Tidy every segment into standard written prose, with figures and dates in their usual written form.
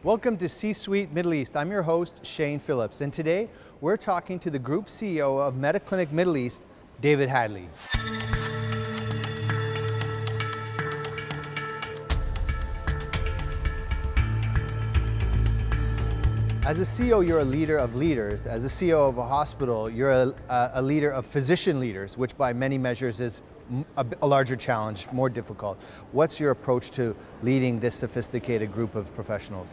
Welcome to C-Suite Middle East. I'm your host, Shane Phillips, and today we're talking to the Group CEO of Mediclinic Middle East, David Hadley. As a CEO, you're a leader of leaders. As a CEO of a hospital, you're a leader of physician leaders, which by many measures is a larger challenge, more difficult. What's your approach to leading this sophisticated group of professionals?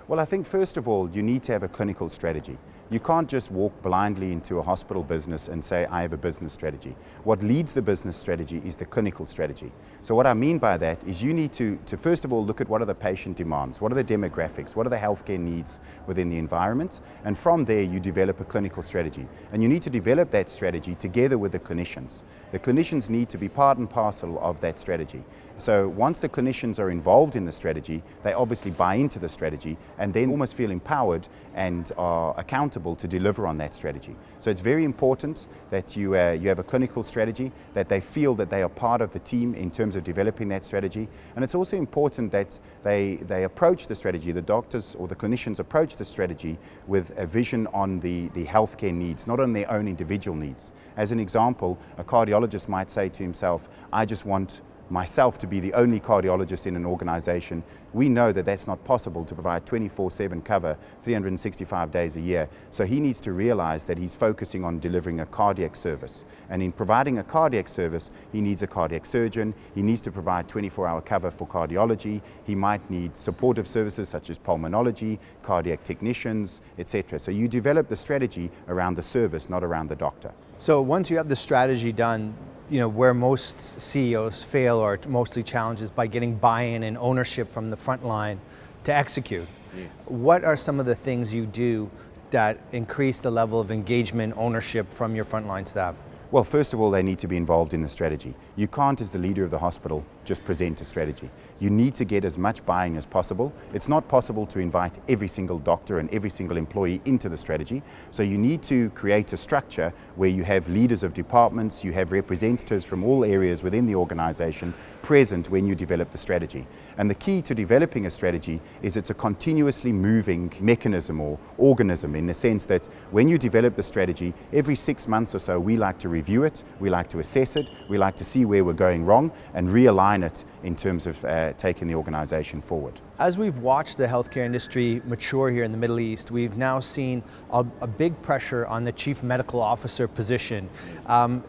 Well, I think first of all, you need to have a clinical strategy. You can't just walk blindly into a hospital business and say, I have a business strategy. What leads the business strategy is the clinical strategy. So what I mean by that is you need to first of all look at what are the patient demands, what are the demographics, what are the healthcare needs within the environment, and from there you develop a clinical strategy. And you need to develop that strategy together with the clinicians. The clinicians need to be part and parcel of that strategy. So once the clinicians are involved in the strategy, they obviously buy into the strategy and then almost feel empowered and are accountable to deliver on that strategy. So it's very important that you have a clinical strategy, that they feel that they are part of the team in terms of developing that strategy. And it's also important that they approach the strategy, the doctors or the clinicians approach the strategy with a vision on the healthcare needs, not on their own individual needs. As an example, a cardiologist might say to himself, I just want myself to be the only cardiologist in an organization. We know that that's not possible to provide 24/7 cover 365 days a year. So he needs to realize that he's focusing on delivering a cardiac service. And in providing a cardiac service, he needs a cardiac surgeon. He needs to provide 24-hour cover for cardiology. He might need supportive services such as pulmonology, cardiac technicians, etc. So you develop the strategy around the service, not around the doctor. So once you have the strategy done, where most CEOs fail or mostly challenges by getting buy-in and ownership from the front line to execute. Yes. What are some of the things you do that increase the level of engagement, ownership from your frontline staff? Well, first of all, they need to be involved in the strategy. You can't, as the leader of the hospital, just present a strategy. You need to get as much buy-in as possible. It's not possible to invite every single doctor and every single employee into the strategy. So you need to create a structure where you have leaders of departments, you have representatives from all areas within the organization present when you develop the strategy. And the key to developing a strategy is it's a continuously moving mechanism or organism, in the sense that when you develop the strategy, every 6 months or so, we like to review it, we like to assess it, we like to see where we're going wrong and realign it in terms of taking the organization forward. As we've watched the healthcare industry mature here in the Middle East, we've now seen a big pressure on the chief medical officer position.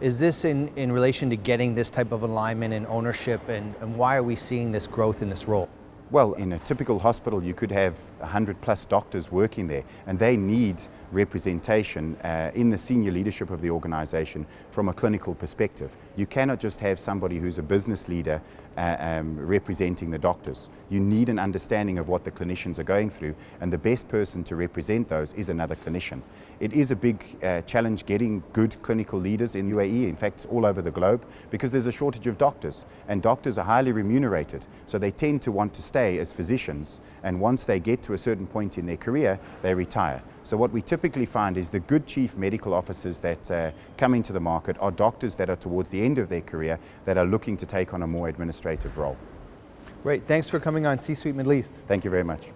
Is this in relation to getting this type of alignment and ownership, and why are we seeing this growth in this role? Well, in a typical hospital, you could have 100+ doctors working there, and they need representation in the senior leadership of the organization from a clinical perspective. You cannot just have somebody who's a business leader representing the doctors. You need an understanding of what the clinicians are going through, and the best person to represent those is another clinician. It is a big challenge getting good clinical leaders in UAE, in fact all over the globe, because there's a shortage of doctors, and doctors are highly remunerated, so they tend to want to stay as physicians, and once they get to a certain point in their career, they retire. So what we typically find is the good chief medical officers that come into the market are doctors that are towards the end of their career that are looking to take on a more administrative role. Great, thanks for coming on C-Suite Middle East. Thank you very much.